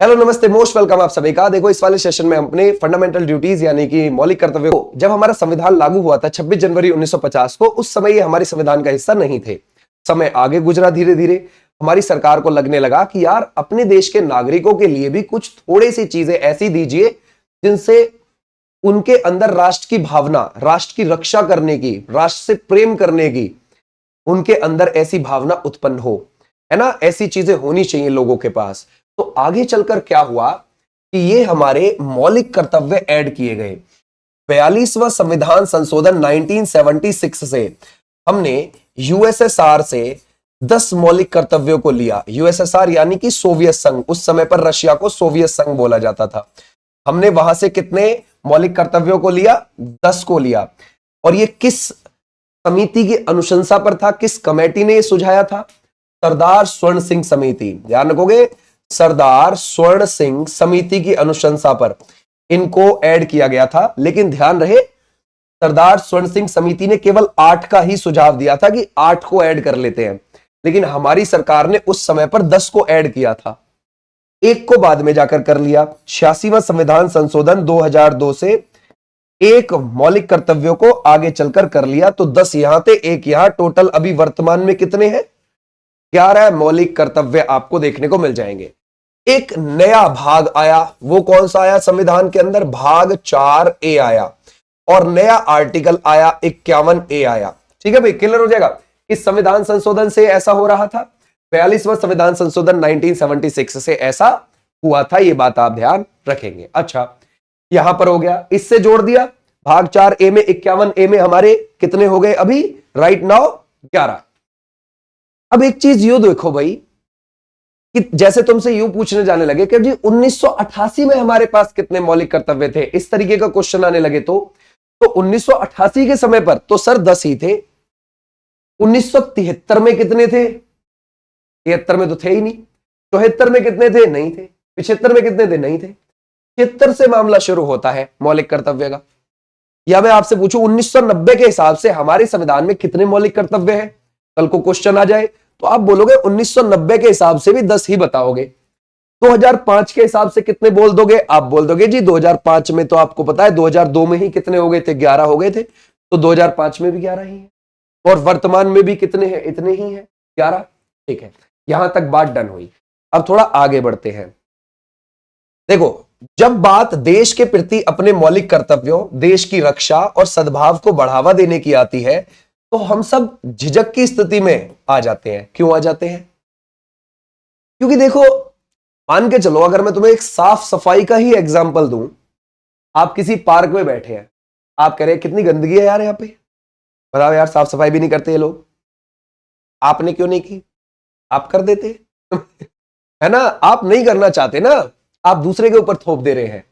Hello नमस्ते, most welcome आप सभी का। देखो, इस वाले सेशन में हम अपने फंडामेंटल ड्यूटीज यानी कि मौलिक कर्तव्यों को, जब हमारा संविधान लागू हुआ था 26 जनवरी 1950 को, उस समय ये हमारे संविधान का हिस्सा नहीं थे। समय आगे गुजरा, धीरे धीरे हमारी सरकार को लगने लगा कि यार अपने देश के नागरिकों के लिए भी कुछ थोड़ी सी चीजें ऐसी दीजिए जिनसे उनके अंदर राष्ट्र की भावना, राष्ट्र की रक्षा करने की, राष्ट्र से प्रेम करने की उनके अंदर ऐसी भावना उत्पन्न हो, है ना। ऐसी चीजें होनी चाहिए लोगों के पास। तो आगे चलकर क्या हुआ कि ये हमारे मौलिक कर्तव्य ऐड किए गए। 42वां संविधान संशोधन 1976 से हमने यूएसएसआर से 10 मौलिक कर्तव्यों को लिया। यूएसएसआर यानी कि सोवियत संघ, उस समय पर रशिया को सोवियत संघ बोला जाता था। हमने वहां से कितने मौलिक कर्तव्यों को लिया? 10 को लिया। और ये किस समिति की अनुशंसा पर था? किस कमेटी ने यह सुझाया था? सरदार स्वर्ण सिंह समिति। ध्यान रखोगे, सरदार स्वर्ण सिंह समिति की अनुशंसा पर इनको ऐड किया गया था। लेकिन ध्यान रहे, सरदार स्वर्ण सिंह समिति ने केवल 8 का ही सुझाव दिया था कि 8 को ऐड कर लेते हैं, लेकिन हमारी सरकार ने उस समय पर 10 को ऐड किया था। एक को बाद में जाकर कर लिया। 86वां संविधान संशोधन 2002 से एक मौलिक कर्तव्यों को आगे चलकर कर लिया। तो 10 यहां थे, एक यहां, टोटल अभी वर्तमान में कितने हैं? 11 मौलिक कर्तव्य आपको देखने को मिल जाएंगे। एक नया भाग आया, वो कौन सा आया संविधान के अंदर? भाग 4A आया, और नया आर्टिकल आया 51A आया। ठीक है भाई, क्लियर हो जाएगा। इस संविधान संशोधन से ऐसा हो रहा था। 42वां संविधान संशोधन 1976 से ऐसा हुआ था, ये बात आप ध्यान रखेंगे। अच्छा, यहां पर हो गया, इससे जोड़ दिया भाग 4A में। 51A में हमारे कितने हो गए अभी राइट नाउ? 11। अब एक चीज यू देखो भाई, कि जैसे तुमसे यूं पूछने जाने लगे कि जी 1988 में हमारे पास कितने मौलिक कर्तव्य थे, इस तरीके का क्वेश्चन आने लगे तो 1988 के समय पर तो सर 10 ही थे। 1973 में कितने थे? 73 में तो थे ही नहीं। 74 में कितने थे? नहीं थे। 75 में कितने थे? नहीं थे। 76 से मामला शुरू होता है मौलिक कर्तव्य का। या मैं आपसे पूछूं 1990 के हिसाब से हमारे संविधान में कितने मौलिक कर्तव्य हैं? कल को क्वेश्चन आ जाए तो आप बोलोगे 1990 के हिसाब से भी 10 ही बताओगे। 2005 के हिसाब से कितने बोल दोगे? आप बोल दोगे जी 2005 में तो आपको पता है 2002 में ही कितने हो गए थे? 11 हो गए थे। तो 2005 में भी 11 ही है, और वर्तमान में भी कितने हैं? इतने ही हैं, 11। ठीक है, यहां तक बात डन हुई। अब थोड़ा आगे बढ़ते हैं। देखो, जब बात देश के प्रति अपने मौलिक कर्तव्यों, देश की रक्षा और सद्भाव को बढ़ावा देने की आती है तो हम सब झिझक की स्थिति में आ जाते हैं। क्यों आ जाते हैं? क्योंकि देखो, मान के चलो अगर मैं तुम्हें एक साफ सफाई का ही एग्जांपल दूं। आप किसी पार्क में बैठे हैं, आप कह रहे हैं कितनी गंदगी है यार यहां पे, बताओ यार, साफ सफाई भी नहीं करते ये लोग। आपने क्यों नहीं की? आप कर देते है ना। आप नहीं करना चाहते ना, आप दूसरे के ऊपर थोप दे रहे हैं,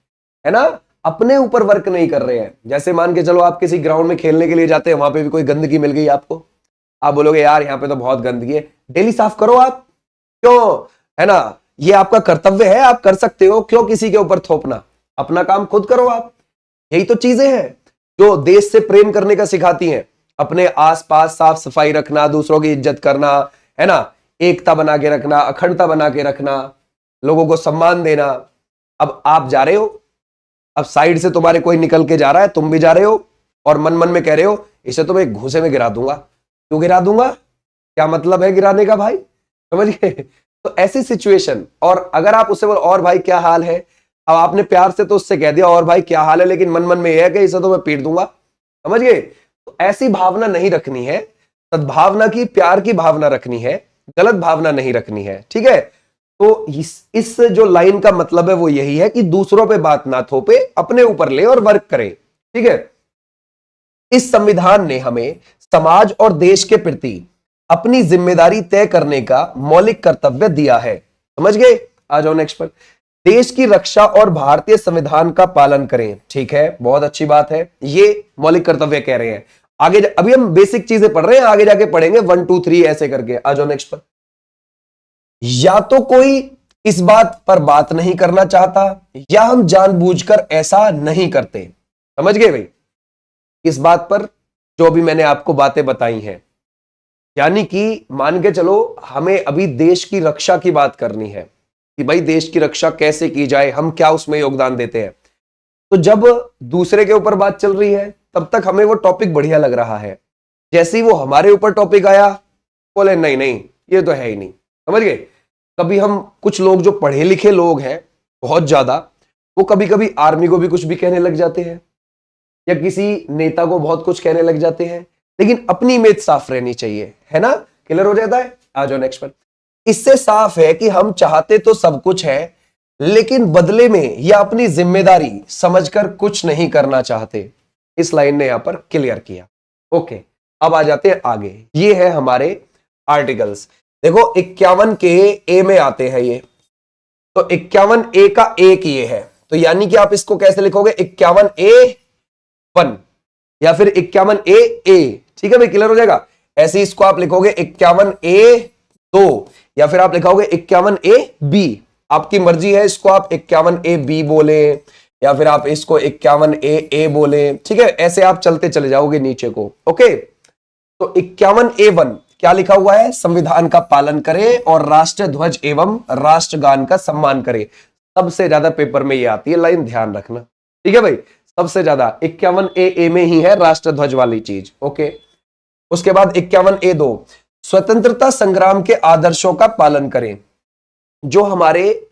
है ना। अपने ऊपर वर्क नहीं कर रहे हैं। जैसे मान के चलो आप किसी ग्राउंड में खेलने के लिए जाते हैं, वहां पे भी कोई गंदगी मिल गई आपको, आप बोलोगे यार यहाँ पे तो बहुत गंदगी है, डेली साफ करो आप। क्यों? है ना, ये आपका कर्तव्य है, आप कर सकते हो, क्यों किसी के ऊपर थोपना? अपना काम खुद करो आप। यही तो चीजें हैं जो देश से प्रेम करने का सिखाती हैं। अपने आसपास साफ सफाई रखना, दूसरों की इज्जत करना, है ना, एकता बना के रखना, अखंडता बना के रखना, लोगों को सम्मान देना। अब आप जा रहे हो, अब साइड से तुम्हारे कोई निकल के जा रहा है, तुम भी जा रहे हो, और मन मन में कह रहे हो इसे तो मैं एक घूसे में गिरा दूंगा। क्यों गिरा दूंगा? क्या मतलब है गिराने का भाई? समझ गए? तो ऐसी सिचुएशन, और अगर आप उससे बोलो और भाई क्या हाल है, अब आपने प्यार से तो उससे कह दिया और भाई क्या हाल है, लेकिन मन मन में यह है कि इसे तो मैं पीट दूंगा। समझ गए? तो ऐसी भावना नहीं रखनी है, सद्भावना की, प्यार की भावना रखनी है, गलत भावना नहीं रखनी है। ठीक है, तो इस जो लाइन का मतलब है वो यही है कि दूसरों पे बात ना थोपे, अपने ऊपर ले और वर्क करे। ठीक है, इस संविधान ने हमें समाज और देश के प्रति अपनी जिम्मेदारी तय करने का मौलिक कर्तव्य दिया है। समझ गए? आ जाओ नेक्स्ट पर। देश की रक्षा और भारतीय संविधान का पालन करें। ठीक है, बहुत अच्छी बात है, ये मौलिक कर्तव्य कह रहे हैं। आगे अभी हम बेसिक चीजें पढ़ रहे हैं, आगे जाके पढ़ेंगे 1 2 3 ऐसे करके। आ जाओ नेक्स्ट पर। या तो कोई इस बात पर बात नहीं करना चाहता, या हम जानबूझकर ऐसा नहीं करते। समझ गए भाई? इस बात पर जो भी मैंने आपको बातें बताई हैं, यानी कि मान के चलो हमें अभी देश की रक्षा की बात करनी है, कि भाई देश की रक्षा कैसे की जाए, हम क्या उसमें योगदान देते हैं। तो जब दूसरे के ऊपर बात चल रही है तब तक हमें वो टॉपिक बढ़िया लग रहा है, जैसे ही वो हमारे ऊपर टॉपिक आया बोले नहीं नहीं ये तो है ही नहीं। समझ गए? कभी हम कुछ लोग जो पढ़े लिखे लोग हैं बहुत ज्यादा, वो कभी कभी आर्मी को भी कुछ भी कहने लग जाते हैं या किसी नेता को बहुत कुछ कहने लग जाते हैं, लेकिन अपनी इमेज साफ रहनी चाहिए, है ना? क्लियर हो जाता है? आ जाओ नेक्स्ट पर। इससे साफ है कि हम चाहते तो सब कुछ है, लेकिन बदले में या अपनी जिम्मेदारी समझकर कुछ नहीं करना चाहते। इस लाइन ने यहां पर क्लियर किया। ओके, अब आ जाते हैं आगे। ये है हमारे आर्टिकल्स। देखो 51 के ए में आते हैं ये, तो 51 ए का एक ये है, तो यानी कि आप इसको कैसे लिखोगे? 51 ए 1 या फिर 51 ए। ठीक है भाई, क्लियर हो जाएगा? ऐसे इसको आप लिखोगे 51 ए 2 या फिर आप लिखोगे 51 ए बी, आपकी मर्जी है। इसको आप 51 ए बी बोले या फिर आप इसको 51 ए बोले, ठीक है? ऐसे आप चलते चले जाओगे नीचे को। ओके, तो 51 ए 1 क्या लिखा हुआ है? संविधान का पालन करे और राष्ट्र ध्वज एवं राष्ट्रगान का सम्मान करे। सबसे ज्यादा पेपर में ये आती है लाइन, ध्यान रखना। ठीक है भाई, सबसे ज्यादा 51 ए में ही है राष्ट्र ध्वज वाली चीज। ओके, उसके बाद 51 ए 2 स्वतंत्रता संग्राम के आदर्शों का पालन करें। जो हमारे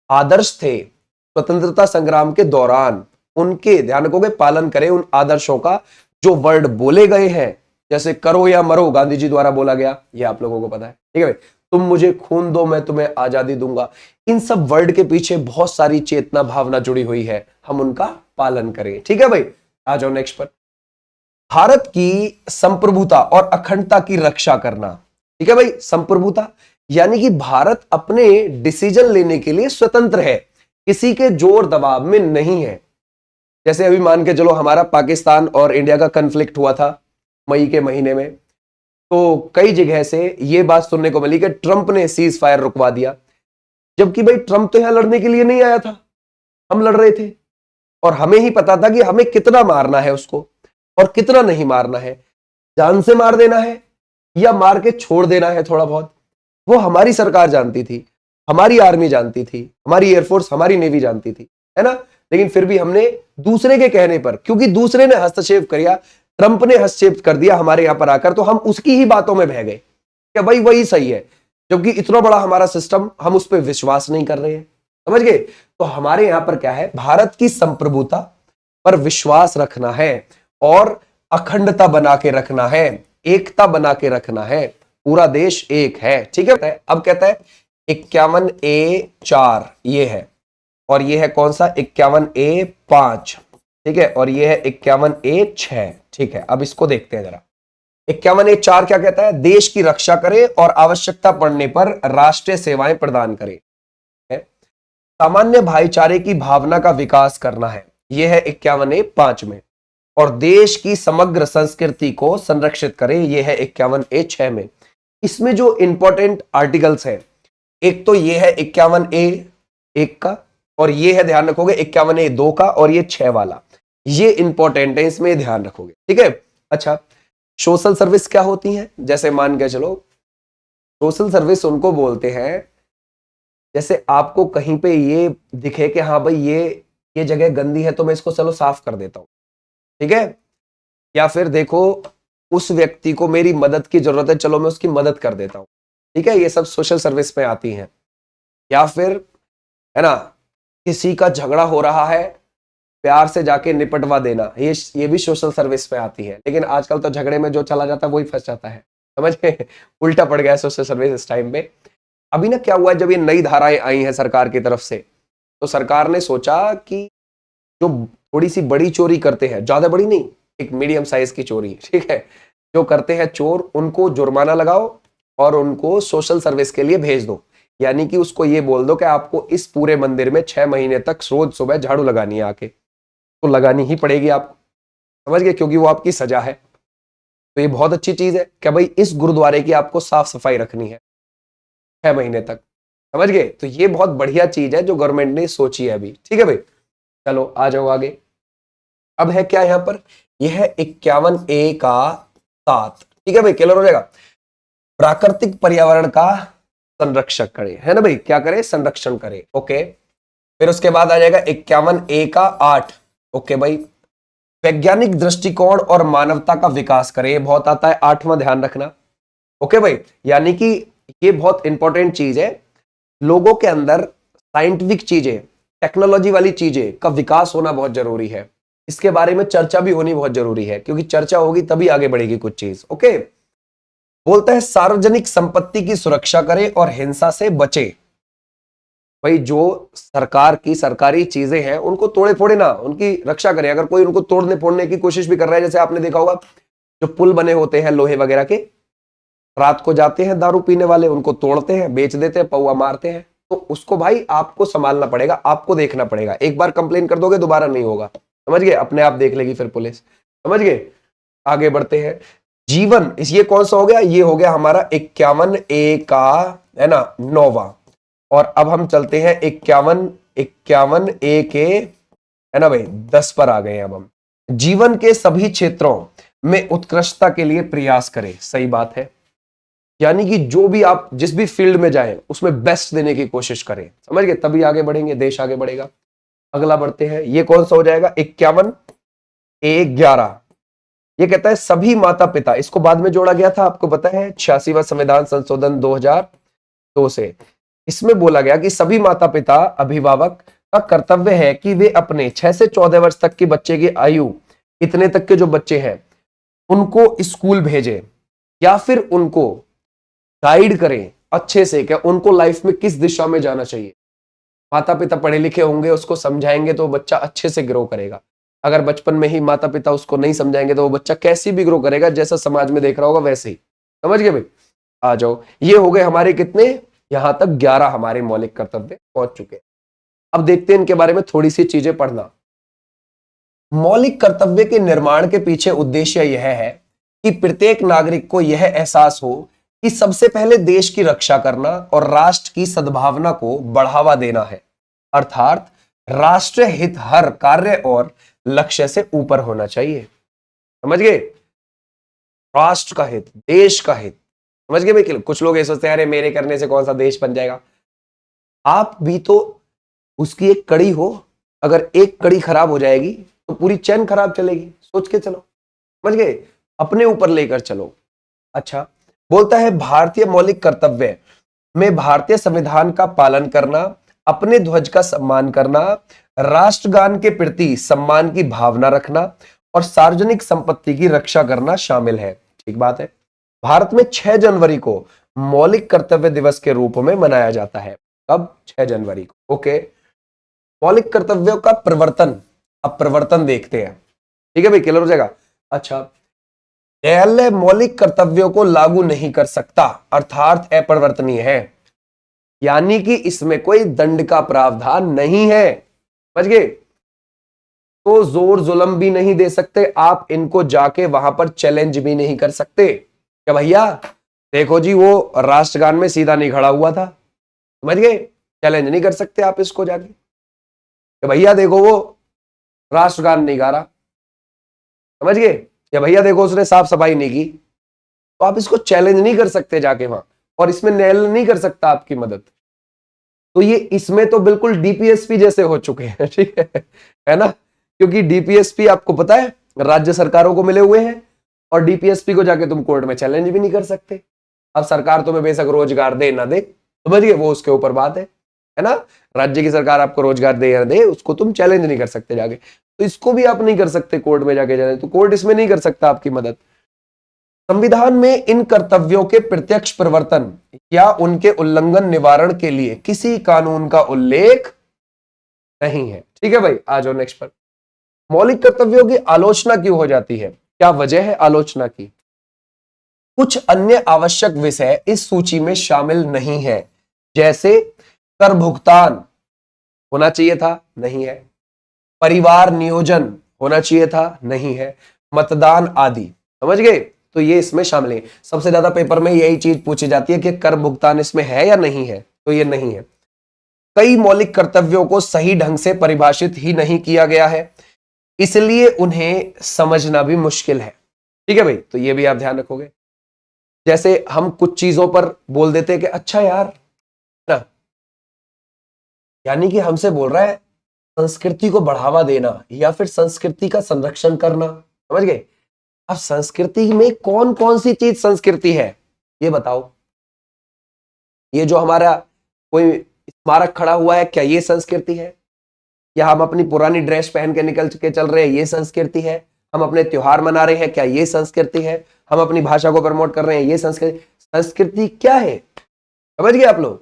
आदर्श थे स्वतंत्रता संग्राम के दौरान, उनके ध्यान रखोगे, पालन करें उन आदर्शों का। जो वर्ड बोले गए हैं, जैसे करो या मरो गांधी जी द्वारा बोला गया, ये आप लोगों को पता है। ठीक है भाई, तुम मुझे खून दो मैं तुम्हें आजादी दूंगा, इन सब वर्ड के पीछे बहुत सारी चेतना भावना जुड़ी हुई है, हम उनका पालन करें। ठीक है भाई, आ जाओ नेक्स्ट पर। भारत की संप्रभुता और अखंडता की रक्षा करना। ठीक है भाई, संप्रभुता यानी कि भारत अपने डिसीजन लेने के लिए स्वतंत्र है, किसी के जोर दबाव में नहीं है। जैसे अभी मान के चलो हमारा पाकिस्तान और इंडिया का कन्फ्लिक्ट हुआ था मई के महीने में, तो कई जगह से यह बात सुनने को मिली कि ट्रंप ने सीज फायर रुकवा दिया, जबकि भाई ट्रंप तो यहां लड़ने के लिए नहीं आया था, हम लड़ रहे थे और हमें ही पता था कि हमें कितना मारना है उसको और कितना नहीं मारना है, जान से मार देना है या मार के छोड़ देना है थोड़ा बहुत, वो हमारी सरकार जानती थी, हमारी आर्मी जानती थी, हमारी एयरफोर्स हमारी नेवी जानती थी, है ना? लेकिन फिर भी हमने दूसरे के कहने पर, क्योंकि दूसरे ने हस्तक्षेप किया, ट्रंप ने हस्तक्षेप कर दिया हमारे यहां पर आकर, तो हम उसकी ही बातों में बह गए क्या भाई वही सही है, जबकि इतना बड़ा हमारा सिस्टम, हम उस पर विश्वास नहीं कर रहे हैं। समझ गए? तो हमारे यहां पर क्या है, भारत की संप्रभुता पर विश्वास रखना है और अखंडता बना के रखना है, एकता बना के रखना है, पूरा देश एक है। ठीक है, अब कहता है 51 ए 4 ये है, और ये है कौन सा? 51 ए 5। ठीक है, और ये है 51 ए 6। ठीक है, अब इसको देखते हैं जरा। 51 ए 4 क्या कहता है? देश की रक्षा करे और आवश्यकता पड़ने पर राष्ट्रीय सेवाएं प्रदान करे, सामान्य भाईचारे की भावना का विकास करना है, यह है 51 ए 5 में, और देश की समग्र संस्कृति को संरक्षित करे, यह है 51 ए 6 में। इसमें जो इंपॉर्टेंट आर्टिकल्स हैं, एक तो ये है 51 ए 1 का, और ये है ध्यान रखोगे 51 ए 2 का, और ये 6 वाला, ये इंपॉर्टेंट है, इसमें ध्यान रखोगे। ठीक है, अच्छा, सोशल सर्विस क्या होती है? जैसे मान के चलो, सोशल सर्विस उनको बोलते हैं जैसे आपको कहीं पे ये दिखे कि हाँ भाई ये जगह गंदी है तो मैं इसको चलो साफ कर देता हूं। ठीक है, या फिर देखो उस व्यक्ति को मेरी मदद की जरूरत है, चलो मैं उसकी मदद कर देता हूं। ठीक है, ये सब सोशल सर्विस में आती हैं। या फिर है ना, किसी का झगड़ा हो रहा है, प्यार से जाके निपटवा देना, ये भी सोशल सर्विस में आती है। लेकिन आजकल तो झगड़े में जो चला जाता है वही फंस जाता है, समझ गए? उल्टा पड़ गया सोशल सर्विस इस टाइम पे। अभी ना क्या हुआ है, जब ये नई धाराएं आई हैं सरकार की तरफ से, तो सरकार ने सोचा कि जो थोड़ी सी बड़ी चोरी करते हैं, ज्यादा बड़ी नहीं, एक मीडियम साइज की चोरी, ठीक है, जो करते हैं चोर, उनको जुर्माना लगाओ और उनको सोशल सर्विस के लिए भेज दो। यानी कि उसको ये बोल दो कि आपको इस पूरे मंदिर में 6 महीने तक रोज सुबह झाड़ू लगानी है, आके तो लगानी ही पड़ेगी आपको, समझ गए? क्योंकि वो आपकी सजा है। तो ये बहुत अच्छी चीज है कि भाई इस गुरुद्वारे की आपको साफ सफाई रखनी है 6 महीने तक, समझ गए? तो ये बहुत बढ़िया चीज है जो गवर्नमेंट ने सोची है अभी। ठीक है भाई, चलो आ जाओ आगे। अब है क्या यहाँ पर, यह है 51 ए का 7। ठीक है भाई, क्लियर हो जाएगा? प्राकृतिक पर्यावरण का संरक्षक करे, है ना भाई, क्या करे, संरक्षण करे। ओके, फिर उसके बाद आ जाएगा 51A का 8। ओके भाई, वैज्ञानिक दृष्टिकोण और मानवता का विकास करे, ये बहुत आता है 8वां, ध्यान रखना। ओके भाई, यानी कि ये बहुत इंपॉर्टेंट चीज है, लोगों के अंदर साइंटिफिक चीजें, टेक्नोलॉजी वाली चीजें का विकास होना बहुत जरूरी है, इसके बारे में चर्चा भी होनी बहुत जरूरी है, क्योंकि चर्चा होगी तभी आगे बढ़ेगी कुछ चीज। ओके, बोलता है सार्वजनिक संपत्ति की सुरक्षा करे और हिंसा से बचे। भाई जो सरकार की सरकारी चीजें हैं उनको तोड़े फोड़े ना, उनकी रक्षा करें। अगर कोई उनको तोड़ने फोड़ने की कोशिश भी कर रहा है, जैसे आपने देखा होगा जो पुल बने होते हैं लोहे वगैरह के, रात को जाते हैं दारू पीने वाले, उनको तोड़ते हैं, बेच देते हैं, पौआ मारते हैं, तो उसको भाई आपको संभालना पड़ेगा, आपको देखना पड़ेगा। एक बार कंप्लेन कर दोगे दोबारा नहीं होगा, समझ गए, अपने आप देख लेगी फिर पुलिस, समझ गए। आगे बढ़ते हैं, जीवन, ये कौन सा हो गया, ये हो गया हमारा 51A का, है ना, 9वां। और अब हम चलते हैं 51A के, है ना भाई, 10 पर आ गए। अब हम जीवन के सभी क्षेत्रों में उत्कृष्टता के लिए प्रयास करें। सही बात है, यानी कि जो भी आप जिस भी फील्ड में जाएं उसमें बेस्ट देने की कोशिश करें, समझ गए, तभी आगे बढ़ेंगे, देश आगे बढ़ेगा। अगला बढ़ते हैं, ये कौन सा हो जाएगा, 51A11। ये कहता है सभी माता पिता, इसको बाद में जोड़ा गया था, आपको पता है 86वां संविधान संशोधन 2002 से। इसमें बोला गया कि सभी माता पिता अभिभावक का कर्तव्य है कि वे अपने 6 से 14 वर्ष तक के बच्चे की आयु, इतने तक के जो बच्चे हैं उनको स्कूल भेजें, या फिर उनको गाइड करें अच्छे से, क्या उनको लाइफ में किस दिशा में जाना चाहिए। माता पिता पढ़े लिखे होंगे, उसको समझाएंगे तो बच्चा अच्छे से ग्रो करेगा। अगर बचपन में ही माता पिता उसको नहीं समझाएंगे तो वो बच्चा कैसे भी ग्रो करेगा, जैसा समाज में देख रहा होगा वैसे ही, समझ गए भाई। आ जाओ, ये हो गए हमारे कितने, यहां तक 11 हमारे मौलिक कर्तव्य पहुंच चुके हैं। अब देखते हैं इनके बारे में थोड़ी सी चीजें पढ़ना। मौलिक कर्तव्य के निर्माण के पीछे उद्देश्य यह है कि प्रत्येक नागरिक को यह एहसास हो कि सबसे पहले देश की रक्षा करना और राष्ट्र की सद्भावना को बढ़ावा देना है, अर्थात राष्ट्र हित हर कार्य और लक्ष्य से ऊपर होना चाहिए। समझ गए, राष्ट्र का हित, देश का हित, समझ गए भाई। कुछ लोग ये सोचते हैं अरे मेरे करने से कौन सा देश बन जाएगा, आप भी तो उसकी एक कड़ी हो, अगर एक कड़ी खराब हो जाएगी तो पूरी चैन खराब चलेगी, सोच के चलो, समझ गए, अपने ऊपर लेकर चलो। अच्छा, बोलता है भारतीय मौलिक कर्तव्य में भारतीय संविधान का पालन करना, अपने ध्वज का सम्मान करना, राष्ट्रगान के प्रति सम्मान की भावना रखना और सार्वजनिक संपत्ति की रक्षा करना शामिल है। ठीक बात है। भारत में 6 जनवरी को मौलिक कर्तव्य दिवस के रूप में मनाया जाता है। कब, 6 जनवरी को। ओके, मौलिक कर्तव्यों का प्रवर्तन, अब प्रवर्तन देखते हैं, ठीक है भाई, क्लियर हो जाएगा। अच्छा, न्यायालय मौलिक कर्तव्यों को लागू नहीं कर सकता, अर्थात अपरिवर्तनीय है, यानी कि इसमें कोई दंड का प्रावधान नहीं है, समझ गए। तो जोर जुल्म भी नहीं दे सकते आप, इनको जाके वहां पर चैलेंज भी नहीं कर सकते क्या भैया, देखो जी वो राष्ट्रगान में सीधा नहीं खड़ा हुआ था, समझ गए, चैलेंज नहीं कर सकते आप इसको जाके कि भैया देखो वो राष्ट्रगान नहीं गा रहा, समझ गए, या भैया देखो उसने साफ सफाई नहीं की, तो आप इसको चैलेंज नहीं कर सकते जाके वहां, और इसमें न्यायालय नहीं कर सकता आपकी मदद। तो ये इसमें तो बिल्कुल डीपीएसपी जैसे हो चुके हैं, ठीक है ना, क्योंकि डीपीएसपी आपको पता है राज्य सरकारों को मिले हुए हैं, और डीपीएसपी को जाके तुम कोर्ट में चैलेंज भी नहीं कर सकते। अब सरकार तुम्हें बेशक रोजगार दे ना दे, समझिए, वो उसके ऊपर बात है ना, राज्य की सरकार आपको रोजगार दे या दे, उसको तुम चैलेंज नहीं कर सकते जाके, तो इसको भी आप नहीं कर सकते कोर्ट में जाके जाने, तो कोर्ट इसमें नहीं कर सकता आपकी मदद। संविधान में इन कर्तव्यों के प्रत्यक्ष प्रवर्तन या उनके उल्लंघन निवारण के लिए किसी कानून का उल्लेख नहीं है। ठीक है भाई, आ जाओ नेक्स्ट पर। मौलिक कर्तव्यों की आलोचना क्यों हो जाती है, क्या वजह है आलोचना की। कुछ अन्य आवश्यक विषय इस सूची में शामिल नहीं है, जैसे कर भुगतान होना चाहिए था, नहीं है, परिवार नियोजन होना चाहिए था, नहीं है, मतदान आदि, समझ गए, तो ये इसमें शामिल है। सबसे ज्यादा पेपर में यही चीज पूछी जाती है कि कर भुगतान इसमें है या नहीं है, तो ये नहीं है। कई मौलिक कर्तव्यों को सही ढंग से परिभाषित ही नहीं किया गया है, इसलिए उन्हें समझना भी मुश्किल है। ठीक है भाई, तो ये भी आप ध्यान रखोगे। जैसे हम कुछ चीजों पर बोल देते हैं कि अच्छा यार यानी कि हमसे बोल रहा है संस्कृति को बढ़ावा देना या फिर संस्कृति का संरक्षण करना। समझ गए? अब संस्कृति में कौन कौन सी चीज संस्कृति है ये बताओ। ये जो हमारा कोई स्मारक खड़ा हुआ है, क्या ये संस्कृति है? या हम अपनी पुरानी ड्रेस पहन के निकल के चल रहे हैं, ये संस्कृति है? हम अपने त्योहार मना रहे हैं, क्या ये संस्कृति है? हम अपनी भाषा को प्रमोट कर रहे हैं, ये संस्कृति? संस्कृति क्या है? समझ गए आप लोग?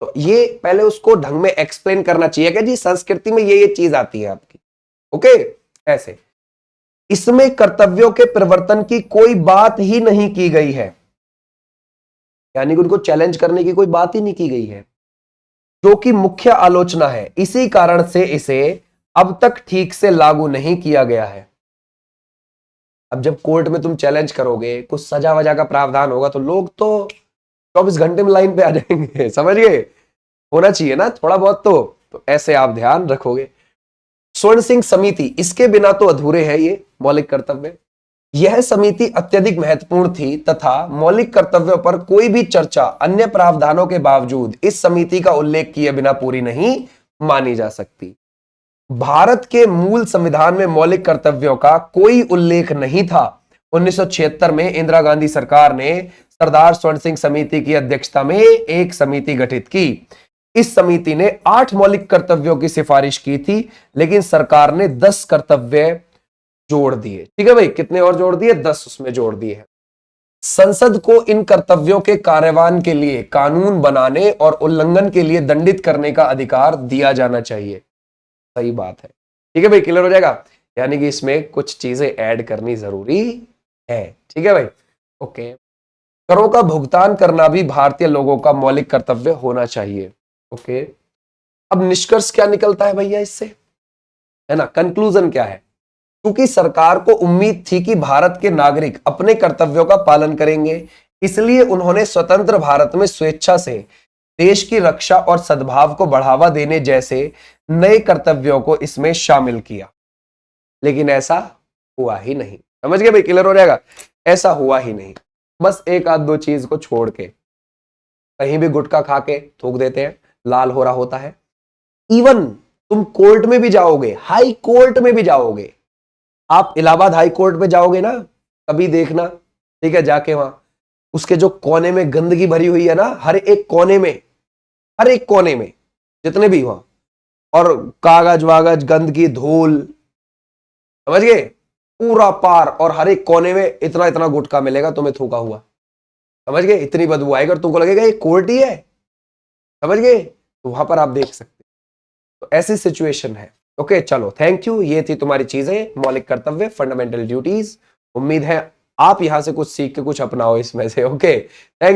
तो ये पहले उसको ढंग में एक्सप्लेन करना चाहिए कि जी संस्कृति में ये चीज आती है आपकी। ओके, ऐसे इसमें कर्तव्यों के परिवर्तन की कोई बात ही नहीं की गई है, यानी कि उनको चैलेंज करने की कोई बात ही नहीं की गई है, जो कि मुख्य आलोचना है। इसी कारण से इसे अब तक ठीक से लागू नहीं किया गया है। अब जब कोर्ट में तुम चैलेंज करोगे, कुछ सजा वजा का प्रावधान होगा, तो लोग तो 24 घंटे में लाइन पे आ जाएंगे। समझ गए? होना चाहिए ना थोड़ा बहुत तो ऐसे आप ध्यान रखोगे। स्वर्ण सिंह समिति, इसके बिना तो अधूरे है ये मौलिक कर्तव्य। यह समिति अत्यधिक महत्वपूर्ण थी तथा मौलिक कर्तव्यों पर कोई भी चर्चा अन्य प्रावधानों के बावजूद इस समिति का उल्लेख किए बिना पूरी नहीं मानी जा सकती। भारत के मूल संविधान में मौलिक कर्तव्यों का कोई उल्लेख नहीं था। 1976 में इंदिरा गांधी सरकार ने सरदार स्वर्ण सिंह समिति की अध्यक्षता में एक समिति गठित की। इस समिति ने 8 मौलिक कर्तव्यों की सिफारिश की थी, लेकिन सरकार ने 10 कर्तव्य जोड़ दिए। ठीक है भाई, कितने और जोड़ दिए? 10 उसमें जोड़ दिए हैं। संसद को इन कर्तव्यों के कार्यान्वयन के लिए कानून बनाने और उल्लंघन के लिए दंडित करने का अधिकार दिया जाना चाहिए। सही बात है। ठीक है भाई, क्लियर हो जाएगा? यानी कि इसमें कुछ चीजें ऐड करनी जरूरी है। ठीक है भाई, ओके। करों का भुगतान करना भी भारतीय लोगों का मौलिक कर्तव्य होना चाहिए। ओके, अब निष्कर्ष क्या निकलता है भैया इससे, है ना? कंक्लूजन क्या है? क्योंकि सरकार को उम्मीद थी कि भारत के नागरिक अपने कर्तव्यों का पालन करेंगे, इसलिए उन्होंने स्वतंत्र भारत में स्वेच्छा से देश की रक्षा और सद्भाव को बढ़ावा देने जैसे नए कर्तव्यों को इसमें शामिल किया। लेकिन ऐसा हुआ ही नहीं। समझ गए भाई? क्लियर हो जाएगा? ऐसा हुआ ही नहीं। बस एक आध दो चीज को छोड़ के कहीं भी गुटखा खा के थूक देते हैं, लाल हो रहा होता है। इवन तुम कोर्ट में भी जाओगे, हाई कोर्ट में भी जाओगे, आप इलाहाबाद हाई कोर्ट में जाओगे ना, कभी देखना, ठीक है, जाके वहां उसके जो कोने में गंदगी भरी हुई है ना, हर एक कोने में जितने भी वहां, और कागज वागज गंदगी धूल, समझ गए, पूरा पार, और हर एक कोने में इतना इतना गुटखा मिलेगा तुम्हें थूका हुआ। समझ गए? इतनी बदबू आएगी और तुमको लगेगा ये कोर्ट ही है। समझ गए? तो वहां पर आप देख सकते। तो ऐसी सिचुएशन है। ओके, चलो, थैंक यू। ये थी तुम्हारी चीजें, मौलिक कर्तव्य, फंडामेंटल ड्यूटीज। उम्मीद है आप यहां से कुछ सीख के कुछ अपनाओ इसमें से। Okay, thank you.